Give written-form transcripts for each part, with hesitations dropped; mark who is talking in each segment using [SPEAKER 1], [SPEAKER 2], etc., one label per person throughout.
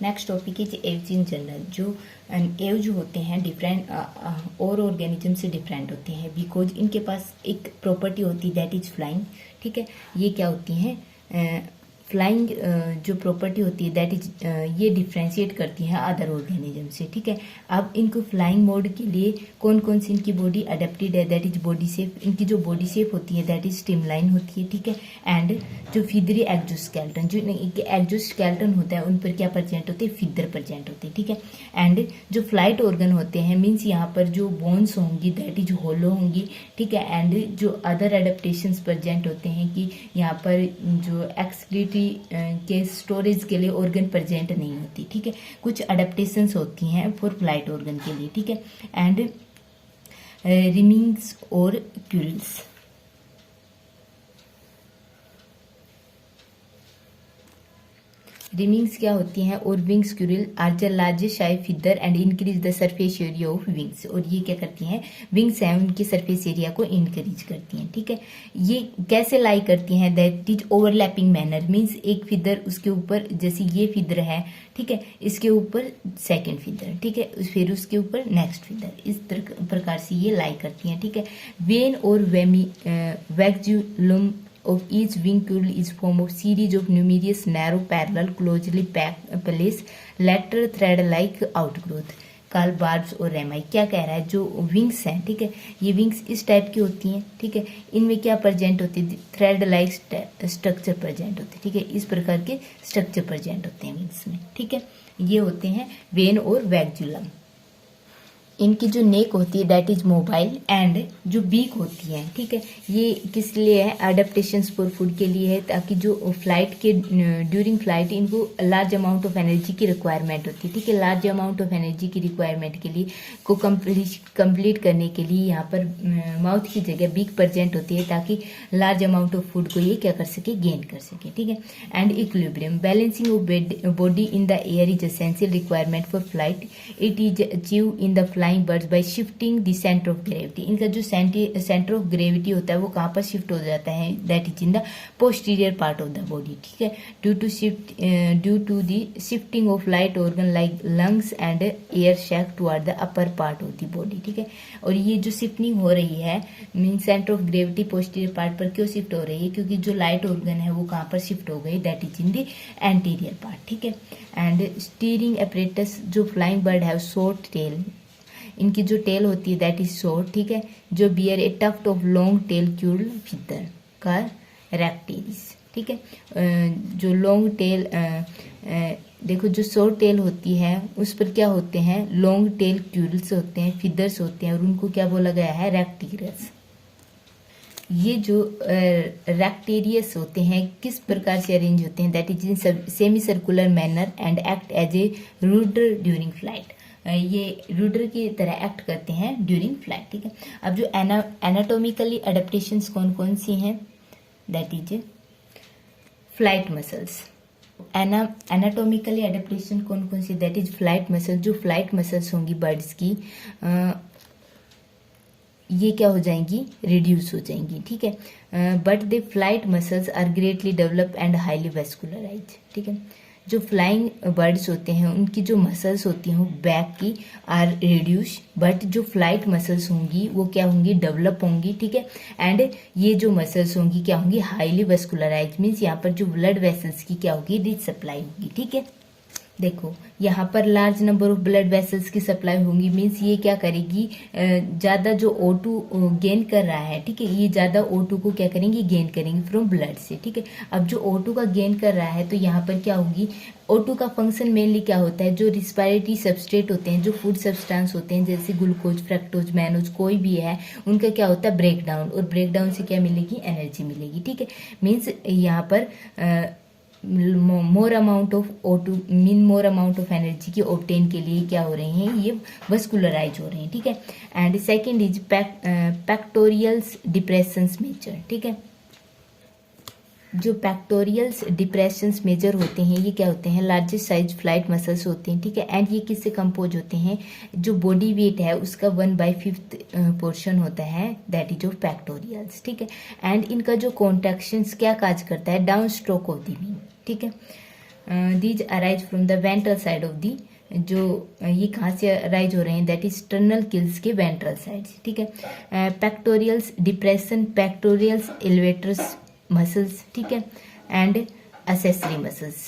[SPEAKER 1] Next topic is Aves in general. जो Aves होते हैं डिफरेंट और ऑर्गेनिज्म से डिफरेंट होते हैं बिकॉज इनके पास एक प्रॉपर्टी होती है दैट इज फ्लाइंग। ठीक है, ये क्या होती हैं फ्लाइंग जो प्रॉपर्टी होती है दैट इज ये डिफ्रेंशिएट करती है अदर ऑर्गेनिज्म से। ठीक है, अब इनको फ्लाइंग मोड के लिए कौन कौन सी इनकी बॉडी अडेप्टेड है दैट इज बॉडी शेप। इनकी जो बॉडी शेप होती है दैट इज स्ट्रीमलाइन होती है। ठीक है, एंड जो फिदरी एक्जोस्केलेटन जो एक्जोस्केलेटन होता है उन पर क्या प्रेजेंट होते हैं, फिदर प्रेजेंट होते हैं। ठीक है, एंड जो फ्लाइट ऑर्गन होते हैं मीन्स यहाँ पर जो बोन्स होंगी दैट इज होलो होंगी। ठीक है, एंड जो अदर एडेप्टेशंस प्रेजेंट होते हैं कि यहाँ पर जो एक्सक्रीटरी के स्टोरेज के लिए ऑर्गन प्रेजेंट नहीं होती। ठीक है, कुछ अडेप्टेशंस होती हैं फॉर फ्लाइट ऑर्गन के लिए। ठीक है, एंड रिमिंग्स और क्यूल्स। रिमिंग्स क्या होती हैं और wings quill are the largest shy feather and increase the surface area of wings. और ये क्या करती हैं, विंग्स हैं उनकी सरफेस एरिया को इंक्रीज करती हैं। ठीक है, ये कैसे लाई करती हैं that is overlapping manner means एक फिदर उसके ऊपर, जैसे ये फिदर है ठीक है, इसके ऊपर सेकेंड फिदर, ठीक है, फिर उसके ऊपर नेक्स्ट फिदर, इस प्रकार से ये लाई करती हैं। ठीक है, वेन और वैक्यूलम of each wing girdle is formed of series of numerous narrow parallel closely placed lateral thread like outgrowth called barbs और रेमाई। क्या कह रहा है, जो विंग्स हैं ठीक है, ये विंग्स इस टाइप की होती हैं। ठीक है, इनमें क्या प्रेजेंट होती है, थ्रेड लाइक स्ट्रक्चर प्रेजेंट होते हैं। ठीक है, इस प्रकार के स्ट्रक्चर प्रेजेंट होते हैं विंग्स में। ठीक है, ये होते हैं वेन और वैक्यूलम। इनकी जो नेक होती है डेट इज मोबाइल एंड जो बीक होती है ठीक है, ये किस लिए है, अडेप्टेशंस फॉर फूड के लिए है, ताकि जो फ्लाइट के ड्यूरिंग फ्लाइट इनको लार्ज अमाउंट ऑफ एनर्जी की रिक्वायरमेंट होती है। ठीक है, लार्ज अमाउंट ऑफ एनर्जी की रिक्वायरमेंट के लिए को कंप्लीट करने के लिए यहाँ पर माउथ की जगह बीक प्रेजेंट होती है ताकि लार्ज अमाउंट ऑफ फूड को ये क्या कर सके, गेन कर सके। ठीक है, and equilibrium balancing of body in the air is essential requirement for flight. It is achieve in the flying birds bye shifting the centre of gravity. इनका जो सेंटर ऑफ ग्रेविटी होता है वो कहाँ पर शिफ्ट हो जाता है, that is in the posterior part of the body. ठीक है, due to the shifting of light organ like lungs and air sac toward the upper part of the body. ठीक है, और ये जो शिफ्टिंग हो रही है mean centre of gravity posterior part पर क्यों शिफ्ट हो रही है, क्योंकि जो लाइट ऑर्गन है वो कहाँ पर शिफ्ट हो गई, that is in the anterior part. ठीक है, एंड स्टीयरिंग अपरेटस जो फ्लाइंग बर्ड है शॉर्ट टेल, इनकी जो टेल होती है दैट इज शॉर्ट। ठीक है, जो bear a tuft of long tail quilled feather का रेक्टिलिस। ठीक है, जो लॉन्ग टेल देखो जो शॉर्ट टेल होती है उस पर क्या होते हैं, लॉन्ग टेल क्यूल्स होते हैं, फिदर्स होते हैं, और उनको क्या बोला गया है, रेक्टिलियस। ये जो रेक्टेरियस होते हैं किस प्रकार से अरेंज होते हैं, that is in semi circular manner and act as a rudder during flight. ये रूडर की तरह एक्ट करते हैं ड्यूरिंग फ्लाइट। ठीक है, अब जो एनाटॉमिकली अडेप्टेशंस कौन कौन सी हैं, that is flight muscles. Anatomically adaptation कौन कौन सी, दैट इज फ्लाइट मसल्स। जो फ्लाइट मसल्स होंगी बर्ड्स की ये क्या हो जाएंगी, रिड्यूस हो जाएंगी। ठीक है, but the flight muscles are greatly develop and highly vascularise. ठीक है, जो फ्लाइंग बर्ड्स होते हैं उनकी जो मसल्स होती हैं वो बैक की आर रिड्यूस, बट जो फ्लाइट मसल्स होंगी वो क्या होंगी, डेवलप होंगी। ठीक है, एंड ये जो मसल्स होंगी क्या होंगी, हाईली वेस्कुलराइज मीन्स यहाँ पर जो ब्लड वेसल्स की क्या होगी, रिच सप्लाई होगी। ठीक है, देखो यहाँ पर large number of blood vessels की सप्लाई होंगी मीन्स ये क्या करेगी, ज्यादा जो O2 गेन कर रहा है ठीक है, ये ज्यादा O2 को क्या करेंगी, गेन करेंगे फ्रॉम ब्लड से। ठीक है, अब जो O2 का गेन कर रहा है तो यहाँ पर क्या होगी, O2 का फंक्शन मेनली क्या होता है, जो रिस्पायरेटरी सबस्ट्रेट होते हैं, जो फूड सब्सटेंस होते हैं जैसे ग्लूकोज, फ्रक्टोज, मैनोज कोई भी है, उनका क्या होता है, ब्रेकडाउन, और ब्रेकडाउन से क्या मिलेगी, एनर्जी मिलेगी। ठीक है, मीन्स यहाँ पर more amount of O2 mean more amount of energy की ऑब्टेन के लिए क्या हो रहे हैं, ये वस्कुलराइज हो रहे हैं। ठीक है, and second is pectorals depressions major. ठीक है, जो पैक्टोरियल्स डिप्रेशंस मेजर होते हैं ये क्या होते हैं, लार्जेस्ट साइज फ्लाइट मसल्स होते हैं। ठीक है, एंड ये किससे कंपोज होते हैं, जो बॉडी वेट है उसका 1/5 पोर्शन होता है, दैट इज ऑफ पैक्टोरियल्स। ठीक है, एंड इनका जो कॉन्ट्रैक्शंस क्या काज करता है, down stroke of the wing. ठीक है, these arise from the ventral side of the, जो ये कहाँ से अराइज हो रहे हैं, दैट इज स्टर्नल किल्स के वेंट्रल साइड, ठीक है। पेक्टोरियल्स डिप्रेशन, पेक्टोरियल्स एलिवेटर्स मसल्स, ठीक है, एंड असेसरी मसल्स।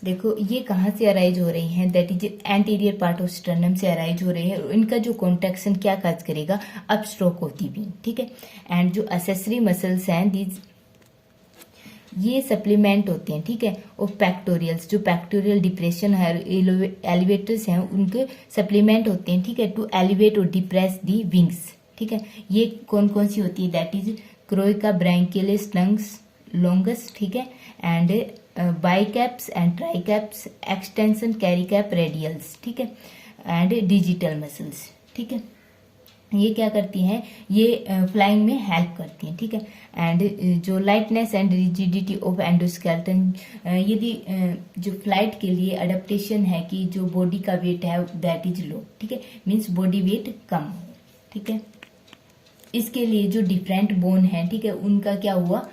[SPEAKER 1] देखो ये कहाँ से अराइज हो रही हैं, that is anterior part of sternum से अराइज हो रहे हैं। इनका जो कॉन्ट्रैक्शन क्या काज करेगा, अप स्ट्रोक होती भी, ठीक है। एंड जो असेसरी मसल्स हैं दीज, ये सप्लीमेंट होते हैं, ठीक है, और पेक्टोरियल्स, जो पेक्टोरियल डिप्रेशन है, एलिवेटर्स हैं, उनके सप्लीमेंट होते हैं, ठीक है, टू एलिवेट और डिप्रेस दी विंग्स, ठीक है। ये कौन कौन सी होती है, दैट इज क्रोइका, ब्रैंकियलिस, लंग्स, लॉन्गस, ठीक है, एंड बाइकैप्स एंड ट्राइकैप्स, एक्सटेंशन, कैरिकैप, रेडियल्स, ठीक है, एंड डिजिटल मसल्स, ठीक है। ये क्या करती हैं, ये फ्लाइंग में हेल्प करती हैं, ठीक है। एंड जो lightness and rigidity of endoskeleton, यदि जो फ्लाइट के लिए अडेप्टेशन है कि जो बॉडी का वेट है दैट इज लो, ठीक है, मीन्स बॉडी वेट कम, ठीक है। इसके लिए जो डिफरेंट बोन है, ठीक है, उनका क्या हुआ,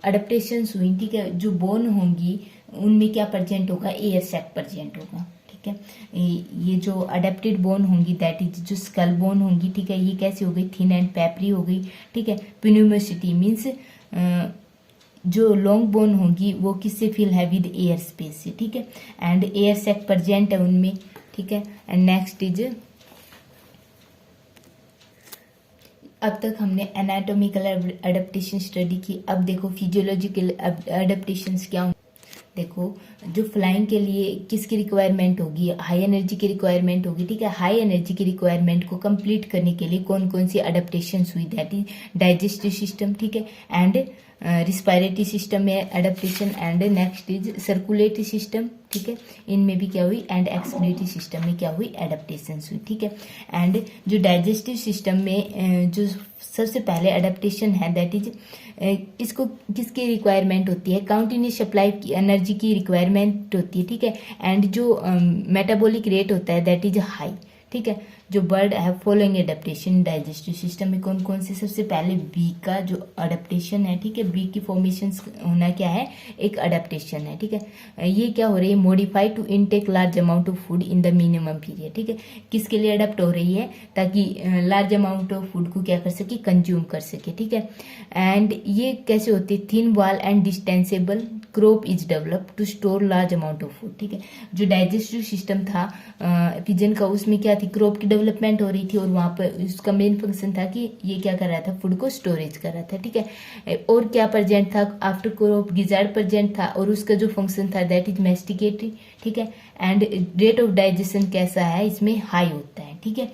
[SPEAKER 1] अडेप्टेशन हुई, ठीक है। जो बोन होंगी उनमें क्या प्रेजेंट होगा, एयर सैक प्रेजेंट होगा, ठीक है। ये जो अडेप्टेड बोन होंगी दैट इज जो स्कल बोन होंगी, ठीक है, ये कैसी हो गई, थिन एंड पेपरी हो गई, ठीक है। प्न्यूमोसिटी मीन्स जो लॉन्ग बोन होंगी वो किससे फिल है, विद एयर स्पेस से, ठीक है, एंड एयर सैक प्रेजेंट है उनमें, ठीक है। एंड नेक्स्ट इज, अब तक हमने एनाटॉमिकल अडेप्टेशन स्टडी की, अब देखो फिजियोलॉजिकल अडेप्टेशंस क्या होंगे। देखो जो फ्लाइंग के लिए किसकी रिक्वायरमेंट होगी, हाई एनर्जी की रिक्वायरमेंट होगी, ठीक है। हाई एनर्जी की रिक्वायरमेंट को कंप्लीट करने के लिए कौन कौन सी अडेप्टेशन हुई, दैट इज डाइजेस्टिव सिस्टम, ठीक है, एंड रिस्पायरेटरी सिस्टम में adaptation, and next is circulatory system, ठीक है, इनमें भी क्या हुई, एंड एक्सक्रीटरी सिस्टम में क्या हुई, एडेप्टेशन हुई, ठीक है। एंड जो डाइजेस्टिव सिस्टम में जो सबसे पहले अडेप्टेशन है दैट इज, इसको किसकी रिक्वायरमेंट होती है, काउंटिन्यूस सप्लाई की एनर्जी की रिक्वायरमेंट होती है, ठीक है। एंड जो मेटाबॉलिक रेट होता है दैट इज हाई, ठीक है। जो बर्ड है फॉलोइंग एडेप्टेशन डाइजेस्टिव सिस्टम में कौन कौन से, सबसे पहले बी का जो अडेप्टेशन है, ठीक है, बी की फॉर्मेशन होना क्या है, एक अडेप्टेशन है, ठीक है। ये क्या हो रही है, modify to intake large amount of food in the minimum period, ठीक है। किसके लिए अडेप्ट हो रही है, ताकि लार्ज अमाउंट ऑफ फूड को क्या कर सके, कंज्यूम कर सके, ठीक है। एंड ये कैसे होती है, thin wall and distensible crop is develop to store large amount of food, ठीक है। जो डाइजेस्टिव सिस्टम था पिजन का, उसमें क्या थी, क्रॉप की डेवलपमेंट हो रही थी, और वहां पर उसका मेन फंक्शन था कि ये क्या कर रहा था, फूड को स्टोरेज कर रहा था, ठीक है। और क्या प्रेजेंट था, आफ्टर क्रॉप गिजार्ड प्रेजेंट था, और उसका जो फंक्शन था दैट इज मेस्टिकेटरी, ठीक है। एंड रेट ऑफ डाइजेशन कैसा है, इसमें हाई होता है, ठीक है।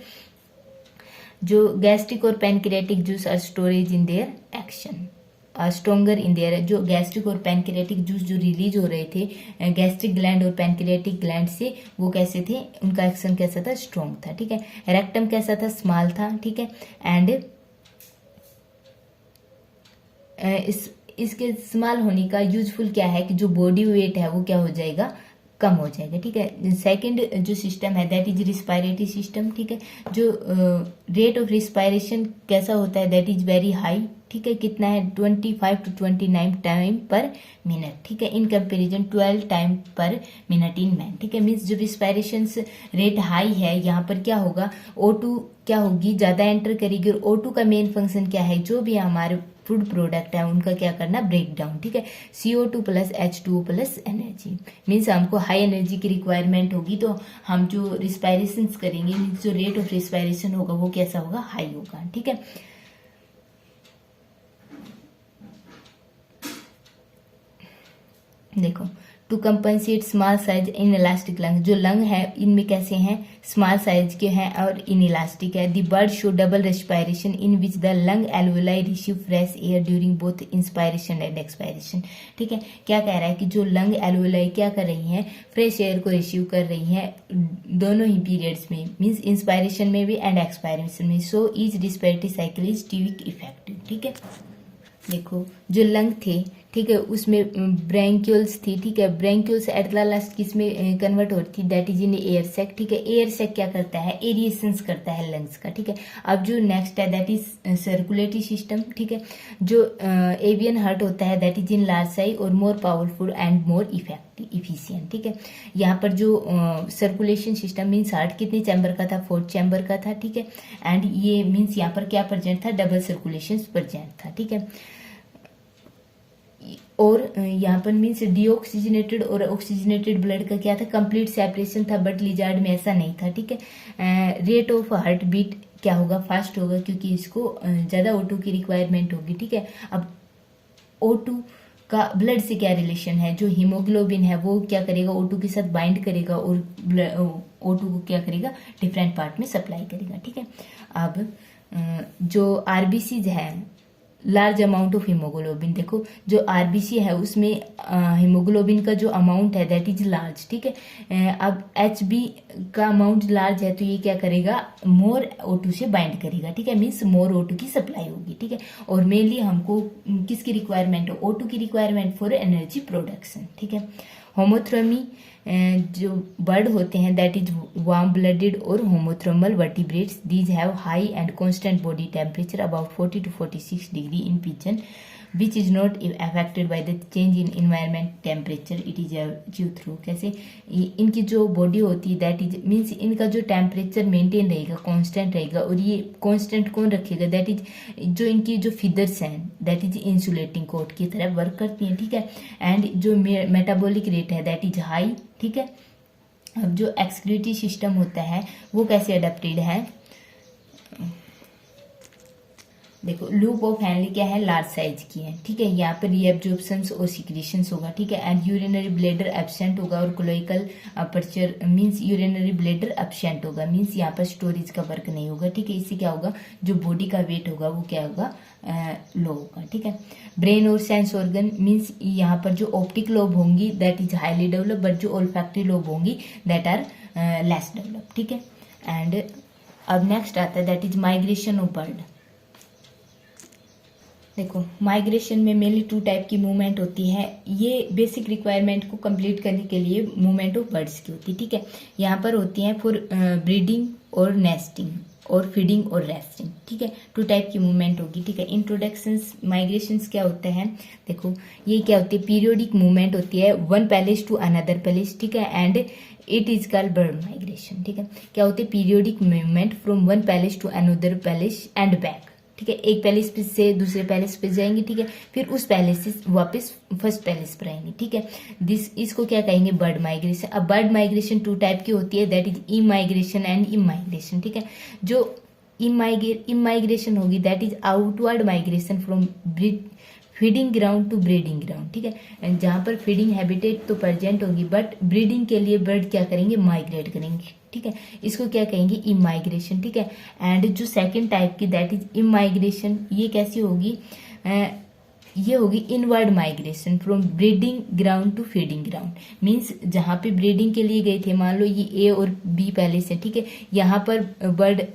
[SPEAKER 1] जो गैस्ट्रिक और pancreatic juice are storage in their action, stronger in their, जो गैस्ट्रिक और पैनक्रियाटिक जूस जो रिलीज हो रहे थे गैस्ट्रिक ग्लैंड और पैनक्रियाटिक ग्लैंड से, वो कैसे थे, उनका एक्शन कैसा था, स्ट्रॉन्ग था, ठीक है। रेक्टम कैसा था, स्मॉल था, ठीक है। एंड इसके स्मॉल होने का यूजफुल क्या है कि जो बॉडी वेट है वो क्या हो जाएगा, कम हो जाएगा, ठीक है। सेकंड जो सिस्टम है दैट इज रिस्पायरेटरी सिस्टम, ठीक है। जो रेट ऑफ रिस्पायरेशन कैसा होता है, दैट इज वेरी हाई, ठीक है। कितना है, 25 to 29 टाइम पर मिनट, ठीक है, इन कंपेरिजन 12 टाइम पर मिनट इन मैन, ठीक है। मीन्स जो रिस्पायरेशन रेट हाई है, यहाँ पर क्या होगा, O2 क्या होगी, ज्यादा एंटर करेगी, और O2 का मेन फंक्शन क्या है, जो भी हमारे फूड प्रोडक्ट है उनका क्या करना, ब्रेक डाउन, ठीक है। CO2 plus H2O plus energy, means हमको हाई एनर्जी की रिक्वायरमेंट होगी, तो हम जो रिस्पायरेशन करेंगे, मीन्स जो रेट ऑफ रिस्पायरेशन होगा वो कैसा होगा, हाई होगा, ठीक है। देखो to compensate small size inelastic lung, जो लंग है इनमें कैसे हैं, स्मॉल साइज के हैं और इन इलास्टिक है। The bird show double respiration in which the lung alveoli receive fresh air during both inspiration and expiration, ठीक है। क्या कह रहा है कि जो लंग एल्वोलाई क्या कर रही हैं, फ्रेश एयर को रिसीव कर रही हैं दोनों ही पीरियड्स में, मीन्स इंस्पायरेशन में भी एंड एक्सपायरेशन में। So each respiratory cycle is doubly effective, ठीक है। देखो जो लंग थे, ठीक है, उसमें ब्रैंक्यूल्स थी, ठीक है, ब्रैंक्यूल्स एट द लास्ट किस में कन्वर्ट होती थी, that is in air sac, ठीक है। एयर सैक क्या करता है, एरिएशंस करता है लंग्स का, ठीक है। अब जो नेक्स्ट है दैट इज सर्कुलेटरी सिस्टम, ठीक है। जो एवियन हार्ट होता है that is in large size और more powerful and more efficient, ठीक है। यहाँ पर जो सर्कुलेशन सिस्टम मीन्स हार्ट कितने चैम्बर का था, 4 चैम्बर का था, ठीक है। एंड ये मीन्स यहाँ पर क्या प्रेजेंट था, डबल सर्कुलेशन प्रेजेंट था, ठीक है। और यहाँ पर मीन्स डीऑक्सीजनेटेड और ऑक्सीजनेटेड ब्लड का क्या था, कंप्लीट सेपरेशन था, बट लिजार्ड में ऐसा नहीं था, ठीक है। रेट ऑफ हार्ट बीट क्या होगा, फास्ट होगा, क्योंकि इसको ज्यादा O2 की रिक्वायरमेंट होगी, ठीक है। अब O2 का ब्लड से क्या रिलेशन है, जो हीमोग्लोबिन है वो क्या करेगा, O2 के साथ बाइंड करेगा और O2 को क्या करेगा, डिफरेंट पार्ट में सप्लाई करेगा, ठीक है। अब जो आरबीसीज है, लार्ज अमाउंट ऑफ हीमोग्लोबिन, देखो जो आरबीसी है उसमें हीमोग्लोबिन का जो अमाउंट है दैट इज लार्ज, ठीक है। अब एचबी का अमाउंट लार्ज है तो ये क्या करेगा, मोर O2 से बाइंड करेगा, ठीक है, मीन्स मोर O2 की सप्लाई होगी, ठीक है। और मेनली हमको किसकी रिक्वायरमेंट है, O2 की रिक्वायरमेंट फॉर एनर्जी प्रोडक्शन, ठीक है। होमोथर्मी जो बर्ड होते हैं दैट इज वार्म ब्लडेड और homothermal vertebrates, these have high and constant body temperature about 40 to 46 degree in pigeon which is not affected by the change in environment temperature, it is achieve through. कैसे, इनकी जो body होती है that is means इनका जो temperature maintain रहेगा, constant रहेगा, और ये कांस्टेंट कौन रखेगा, दैट इज जो इनकी जो फिदर्स हैं दैट इज इंसुलेटिंग कोट की तरह वर्क करती हैं, ठीक है। एंड जो मेटाबॉलिक रेट है दैट इज हाई, ठीक है। अब जो एक्सक्रीटरी सिस्टम होता है वो कैसे अडेप्टेड है, देखो लूप ऑफ हैंडली क्या है, लार्ज साइज की है, ठीक है। यहाँ पर रीअब्जॉर्प्शंस और सिक्रीशंस होगा, ठीक है। एंड यूरिनरी ब्लैडर एब्सेंट होगा और cloacal aperture means urinary bladder absent होगा, मीन्स यहाँ पर स्टोरेज का वर्क नहीं होगा, ठीक है। इससे क्या होगा, जो बॉडी का वेट होगा वो क्या होगा, लो होगा, ठीक है। ब्रेन और सेंस ऑर्गन मीन्स यहाँ पर जो ऑप्टिक लोब होंगी that is highly develop, but जो ओल्फैक्टरी लोब होंगी दैट आर लेस डेवलप, ठीक है। एंड अब नेक्स्ट आता है that is migration of bird. देखो माइग्रेशन में मेनली 2 टाइप की मूवमेंट होती है, ये बेसिक रिक्वायरमेंट को कंप्लीट करने के लिए मूवमेंट ऑफ बर्ड्स की होती है, ठीक है। यहाँ पर होती है फॉर ब्रीडिंग और नेस्टिंग और फीडिंग और रेस्टिंग, ठीक है। 2 टाइप की मूवमेंट होगी, ठीक है। इंट्रोडक्शंस माइग्रेशंस क्या होते हैं, देखो ये क्या होती है, पीरियोडिक मूवमेंट होती है one place to another place, ठीक है। And it is called bird migration, ठीक है। क्या होती है, periodic movement from one place to another place and back, ठीक है। एक पैलेस से दूसरे पैलेस पे जाएंगे, ठीक है, फिर उस पैलेस से वापस फर्स्ट पैलेस पर आएंगे, ठीक है। इसको क्या कहेंगे, बर्ड माइग्रेशन। अब बर्ड माइग्रेशन 2 टाइप की होती है that is emigration and immigration, ठीक है। जो इमाइग्रेशन होगी that is outward migration from feeding ground to breeding ground, ठीक है। जहां पर फीडिंग हैबिटेट तो प्रेजेंट होगी बट ब्रीडिंग के लिए बर्ड क्या करेंगे, माइग्रेट करेंगे, ठीक है। इसको क्या कहेंगे, इमाइग्रेशन, ठीक है। एंड जो सेकंड टाइप की दैट इज इमाइग्रेशन, ये कैसी होगी, ये होगी inward migration from breeding ground to feeding ground, means जहां पे ब्रीडिंग के लिए गए थे, मान लो ये ए और बी पैलेस है, ठीक है। यहाँ पर बर्ड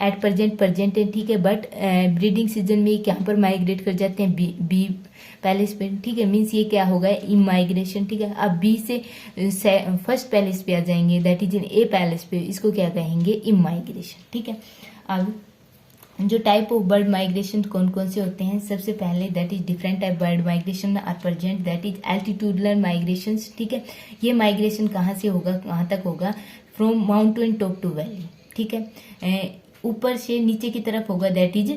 [SPEAKER 1] एट प्रेजेंट है, ठीक है, बट ब्रीडिंग सीजन में यहाँ पर माइग्रेट कर जाते हैं बी पैलेस पे, ठीक है। मीन्स ये क्या होगा, इमाइग्रेशन, ठीक है। अब बी से फर्स्ट पैलेस पे आ जाएंगे that is in A palace पे, इसको क्या कहेंगे, इमाइग्रेशन, ठीक है। अब जो टाइप ऑफ बर्ड माइग्रेशन कौन कौन से होते हैं, सबसे पहले that is different type bird migration are present that is altitudinal migration, ठीक है। ये माइग्रेशन कहाँ से होगा, कहाँ तक होगा, from mountain top to valley, ठीक है, ऊपर से नीचे की तरफ होगा दैट इज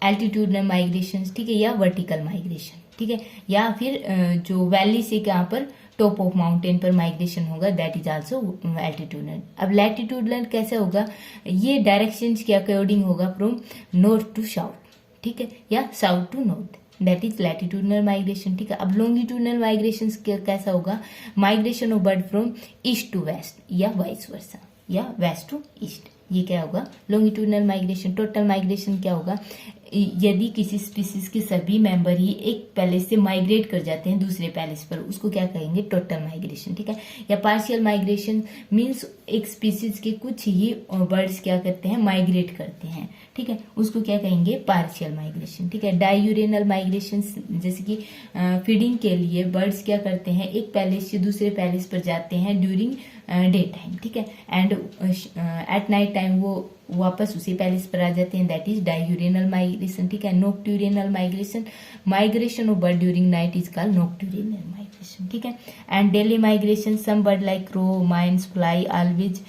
[SPEAKER 1] एल्टीट्यूडनल माइग्रेशन, ठीक है, या वर्टिकल माइग्रेशन, ठीक है। या फिर जो वैली से यहाँ पर टॉप ऑफ माउंटेन पर माइग्रेशन होगा दैट इज आल्सो एल्टीट्यूडनल। अब लैटिट्यूडनल कैसे होगा, ये डायरेक्शन के अकॉर्डिंग होगा फ्रॉम नॉर्थ टू साउथ, ठीक है, या south to north, that is latitudinal migration, ठीक है। अब लॉन्गिट्यूडनल माइग्रेशन कैसा होगा, migration of bird from east to west या वाइस वर्सा या वेस्ट टू ईस्ट, ये क्या होगा, लॉन्गिट्यूडनल माइग्रेशन। टोटल माइग्रेशन क्या होगा, यदि किसी स्पीसीज के सभी मेंबर ही एक पैलेस से माइग्रेट कर जाते हैं दूसरे पैलेस पर, उसको क्या कहेंगे, टोटल माइग्रेशन, ठीक है। या पार्शियल माइग्रेशन मींस एक स्पीसीज के कुछ ही बर्ड्स क्या करते हैं, माइग्रेट करते हैं, ठीक है, उसको क्या कहेंगे, पार्शियल माइग्रेशन। ठीक है, डायूरेनल माइग्रेशन जैसे कि फीडिंग के लिए बर्ड्स क्या करते हैं, एक पैलेस से दूसरे पैलेस पर जाते हैं ड्यूरिंग डे टाइम। ठीक है, एंड एट नाइट टाइम वो वापस उसी पैलेस पर आ जाते हैं, दैट इज डायूरेनल माइग्रेशन। ठीक है, nocturnal migration, migration of bird during night is called nocturnal migration. ठीक है, and daily migration, some bird like crow, mynas, fly always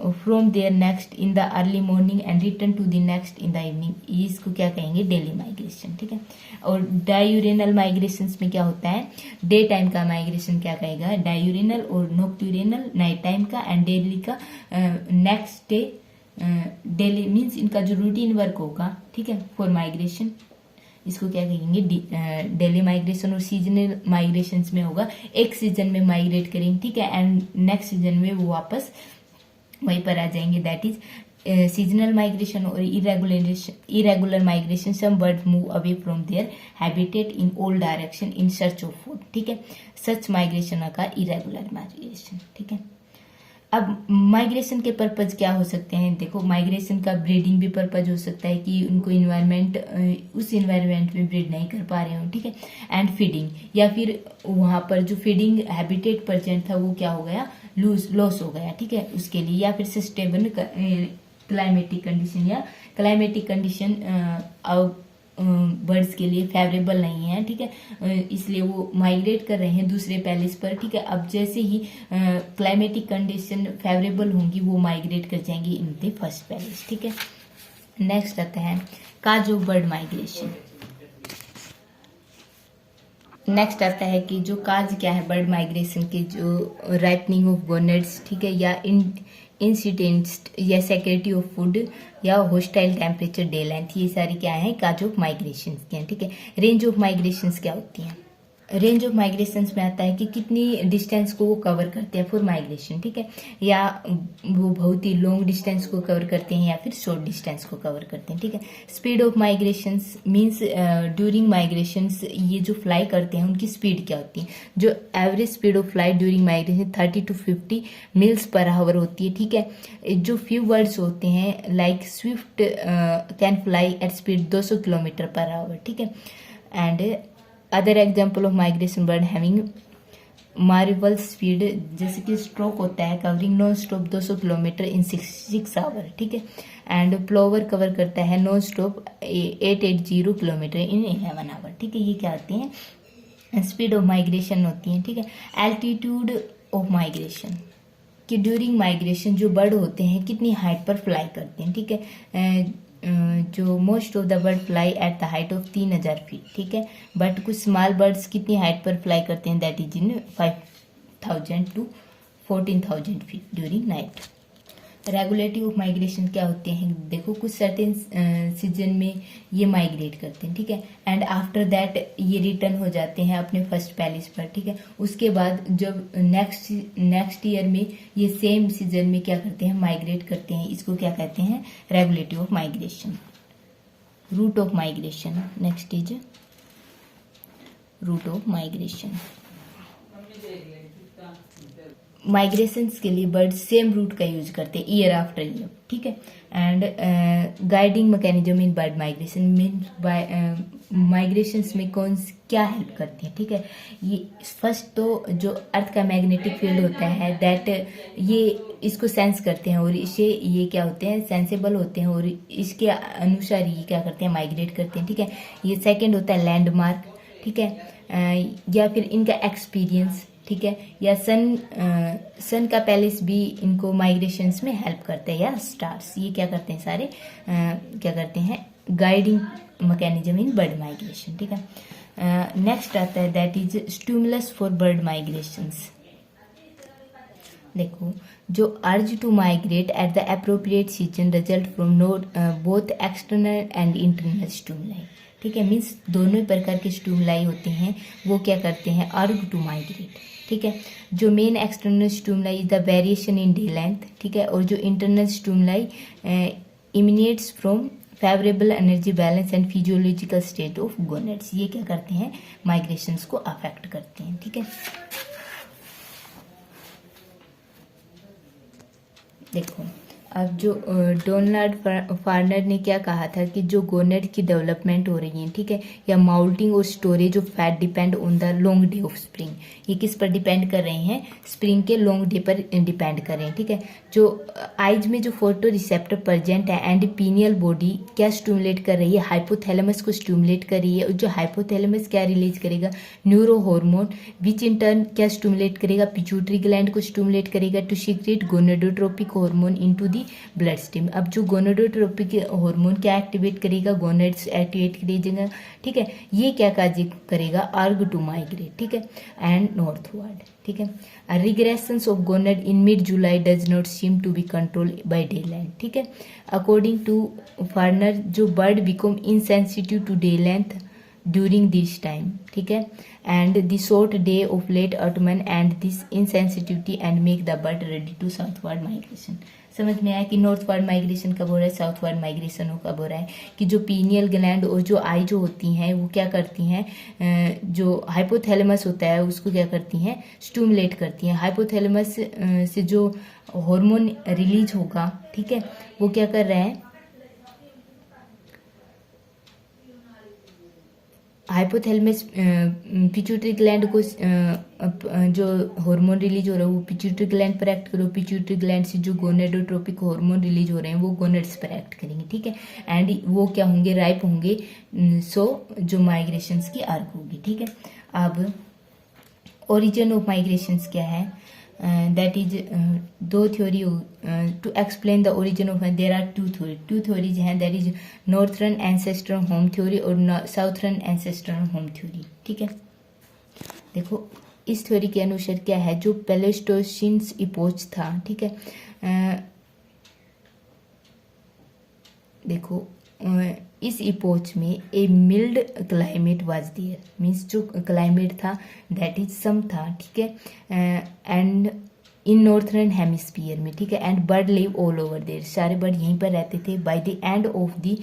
[SPEAKER 1] from their nest in the early morning and return to the nest in the evening, इसको क्या कहेंगे, daily migration. ठीक है, और डायूरेनल migration में क्या होता है, डे टाइम का माइग्रेशन क्या कहेगा, डायूरेनल, और नोक्ट्यूरेनल नाइट टाइम का, एंड डेली का नेक्स्ट डे। डेली मीन्स इनका जो रूटीन वर्क होगा, ठीक है, फॉर माइग्रेशन, इसको क्या कहेंगे, डेली माइग्रेशन। और सीजनल माइग्रेशन में होगा, एक सीजन में माइग्रेट करेंगे, ठीक है, एंड नेक्स्ट सीजन में वो वापस वहीं पर आ जाएंगे, दैट इज सीजनल माइग्रेशन। और irregular migration, some bird move away from their habitat in all direction in search of food. ठीक है, सच माइग्रेशन का इरेगुलर माइग्रेशन। ठीक है, अब माइग्रेशन के पर्पज क्या हो सकते हैं, देखो माइग्रेशन का ब्रीडिंग भी पर्पज हो सकता है कि उनको इन्वायरमेंट, उस इन्वायरमेंट में ब्रीड नहीं कर पा रहे हो। ठीक है, एंड फीडिंग, या फिर वहां पर जो फीडिंग हैबिटेट परसेंट था वो क्या हो गया, लॉस हो गया। ठीक है, उसके लिए, या फिर सस्टेबल क्लाइमेटिक कंडीशन, या क्लाइमेटिक कंडीशन बर्ड्स के लिए फेवरेबल नहीं है। ठीक है, इसलिए वो माइग्रेट कर रहे हैं दूसरे पैलेस पर। ठीक है, अब जैसे ही क्लाइमेटिक कंडीशन फेवरेबल होंगी वो माइग्रेट कर जाएंगे इन द फर्स्ट पैलेस। ठीक है, नेक्स्ट आता है cause of bird migration. Next आता है कि जो काज क्या है बर्ड माइग्रेशन के, जो राइपनिंग ऑफ गोनेड्स, ठीक है, या इंसिडेंट्स, या सिक्योरिटी ऑफ फूड, या होस्टाइल टेम्परेचर, डे लेंथ, ये सारी क्या है, काज ऑफ माइग्रेशन के हैं। ठीक है, रेंज ऑफ माइग्रेशन क्या होती है, रेंज ऑफ माइग्रेशन में आता है कि कितनी डिस्टेंस को वो कवर करते हैं फॉर माइग्रेशन। ठीक है, या वो बहुत ही लॉन्ग डिस्टेंस को कवर करते हैं या फिर शॉर्ट डिस्टेंस को कवर करते हैं। ठीक है, speed of migration means during migration ये जो फ्लाई करते हैं उनकी स्पीड क्या होती है, जो average speed of flight during migration 30 to 50 miles per hour होती है। ठीक है, जो फ्यू बर्ड्स होते हैं like swift can fly at speed 200 kilometre per hour. ठीक है, and other example of migration bird having marvel speed, जैसे कि स्ट्रोक होता है covering non stop 200 kilometre in 6 hour. ठीक है, एंड प्लोवर कवर करता है non stop 880 kilometre in 11 our. ठीक है, ये क्या आती हैं, स्पीड ऑफ माइग्रेशन होती है। ठीक है, एल्टीट्यूड ऑफ माइग्रेशन, कि ड्यूरिंग माइग्रेशन जो बर्ड होते हैं कितनी हाइट पर फ्लाई करते हैं। ठीक है, जो most of the bird fly at the height of 3000 feet. ठीक है, बट कुछ स्मॉल बर्ड्स कितनी हाइट पर फ्लाई करते हैं, that is in 5000 to 14000 feet during night. Regulative of migration क्या होते हैं, देखो कुछ सर्टेन सीजन में ये माइग्रेट करते हैं। ठीक है, एंड आफ्टर दैट ये रिटर्न हो जाते हैं अपने फर्स्ट पैलेस पर। ठीक है, उसके बाद जब नेक्स्ट ईयर में ये सेम सीजन में क्या करते हैं, माइग्रेट करते हैं, इसको क्या कहते हैं, regulative of migration. Route of migration, next is route of migration. Migration के लिए बर्ड सेम रूट का यूज करते हैं ईयर आफ्टर ईयर। ठीक है, and guiding mechanism in bird migration means by migration में कौन क्या हेल्प करती है। ठीक है, ये फर्स्ट तो जो अर्थ का मैग्नेटिक फील्ड होता है दैट ये इसको सेंस करते हैं और इसे ये क्या होते हैं, सेंसेबल होते हैं और इसके अनुसार ये क्या करते हैं, माइग्रेट करते हैं। ठीक है, ये सेकेंड होता है लैंडमार्क। ठीक है, या फिर इनका एक्सपीरियंस। ठीक है, या सन का पैलेस भी इनको माइग्रेशंस में हेल्प करते हैं, या स्टार्स, ये क्या करते हैं सारे क्या करते हैं, guiding mechanism in bird migration. ठीक है, नेक्स्ट आता है that is stimulus for bird migrations. देखो, जो urge to migrate at the appropriate season result from both external and internal stimuli. ठीक है, मीन्स दोनों प्रकार के स्टिमुलाई होते हैं, वो क्या करते हैं, अर्ज टू माइग्रेट। ठीक है, जो main external stimuli is the variation in day length. ठीक है, और जो internal stimuli emanates from favourable energy balance and physiological state of gonads, ये क्या करते हैं, माइग्रेशंस को अफेक्ट करते हैं। ठीक है, देखो अब जो डोनाल्ड फार्नर ने क्या कहा था कि जो गोनेड की डेवलपमेंट हो रही है, ठीक है, या माउल्टिंग और storage of fat depend on the long day of spring. ये किस पर डिपेंड कर रहे हैं? स्प्रिंग के लॉन्ग डे पर डिपेंड कर रहे हैं, ठीक है। जो आइज में जो फोटो रिसेप्टर प्रेजेंट है एंड पीनियल बॉडी क्या स्टिमुलेट कर रही है? हाइपोथैलेमस को स्टिमुलेट कर रही है। और जो हाइपोथैलेमस क्या रिलीज करेगा? Neuro hormone, which in turn क्या स्टिमुलेट करेगा? पिट्यूटरी ग्लैंड को स्टिमुलेट करेगा to secrete gonadotropic hormone into the blood stream. अब जो गोनेडोट्रोपिक हार्मोन क्या एक्टिवेट करेगा? गोनेड्स एक्टिवेट करेगा, ठीक है। ये क्या कार्य करेगा? अर्ग टू माइग्रेट, ठीक है, एंड नॉर्थवर्ड, ठीक है। Regressions of gonad in mid July does not seem to be control by day light, ठीक है। अकॉर्डिंग टू फार्नर, जो bird become insensitive to day length during this time, ठीक है, and the short day of late autumn and this insensitivity and make the bird ready to southward migration. समझ में आया कि northward migration कब हो रहा है, साउथवर्ड माइग्रेशन कब हो रहा है? कि जो पीनियल ग्लैंड और जो आई जो होती हैं वो क्या करती हैं, जो हाइपोथैलेमस होता है उसको क्या करती हैं? स्टिमुलेट करती हैं। हाइपोथैलेमस से जो हार्मोन रिलीज होगा, ठीक है, वो क्या कर रहे हैं? हाइपोथैलेमस पिट्यूटरी ग्लैंड को जो हार्मोन रिलीज हो रहा है वो पिट्यूटरी ग्लैंड पर एक्ट करो। पिट्यूटरी ग्लैंड से जो गोनेडोट्रोपिक हार्मोन रिलीज हो रहे हैं वो गोनेड्स पर एक्ट करेंगे, ठीक है, एंड वो क्या होंगे? राइप होंगे। सो जो माइग्रेशंस की अर्क होगी, ठीक है। अब ओरिजिन ऑफ माइग्रेशंस क्या है? दैट इज दो theory to explain the origin of, there are two theories हैं, that is northern ancestral home theory और साउथर्न एंसेस्ट्रल होम थ्योरी, ठीक है। देखो इस थ्योरी के अनुसार क्या है, जो प्लेस्टोसिन इपोच था, ठीक है, देखो इस इपोच में a mild climate was there, means जो क्लाइमेट था दैट इज सम था, ठीक है, एंड इन नॉर्थर्न हेमिस्फीयर में, ठीक है, and bird live all over there, सारे बर्ड यहीं पर रहते थे। By the end of the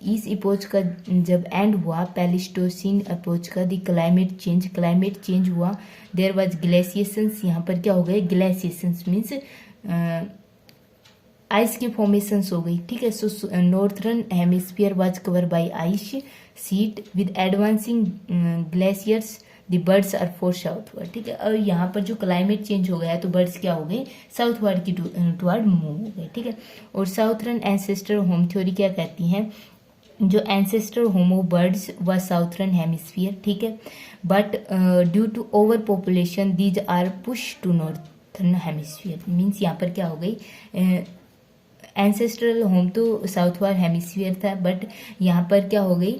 [SPEAKER 1] इस इपोच का जब एंड हुआ, प्लेस्टोसिन इपोच का, द क्लाइमेट चेंज हुआ। देयर वाज ग्लेशिएशंस, यहाँ पर क्या हो गए? ग्लेशिएशंस मीन्स आइस की फॉर्मेशंस हो गई, ठीक है। So northern hemisphere was cover by ice sheet with advancing glaciers, the birds are for southward, ठीक है। और यहाँ पर जो क्लाइमेट चेंज हो गया तो बर्ड्स क्या हो गए? साउथवर्ड की टुवर्ड मूव हो गए, ठीक है। और साउथर्न एंसेस्टर होम थ्योरी क्या कहती हैं? जो ancestor home of birds was southern hemisphere, ठीक है, but due to over population these are push to northern hemisphere, means यहाँ पर क्या हो गई? एंसेस्ट्रल होम तो साउथवर्ड हेमिस्फीयर था, बट यहाँ पर क्या हो गई?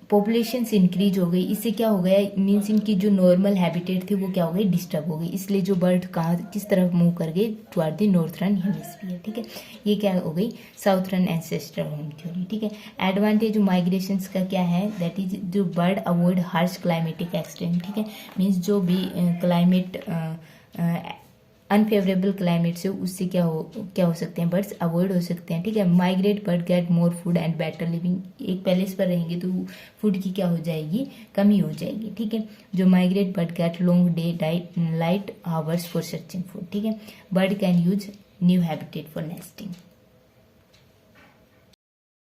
[SPEAKER 1] पॉपुलेशन इंक्रीज हो गई। इससे क्या हो गया? मीन्स इनकी जो नॉर्मल हैबिटेट थी वो क्या हो गई? डिस्टर्ब हो गई। इसलिए जो बर्ड कहाँ किस तरफ मूव कर गए? टुवर्ड द नॉर्थर्न हेमिस्फीयर, ठीक है। ये क्या हो गई? साउथर्न एंसेस्ट्रल होम थ्योरी, ठीक है। एडवांटेज माइग्रेशंस का क्या है? दैट इज जो bird avoid harsh climatic extreme, ठीक है, मीन्स जो भी क्लाइमेट अनफेवरेबल क्लाइमेट से उससे क्या हो सकते हैं? बर्ड्स अवॉइड हो सकते हैं, ठीक है। Migrate bird get more food and better living, एक पैलेस पर रहेंगे तो फूड की क्या हो जाएगी? कमी हो जाएगी, ठीक है। जो migrate bird gate long day light hours for searching food, ठीक है। Bird can use new habitat for nesting.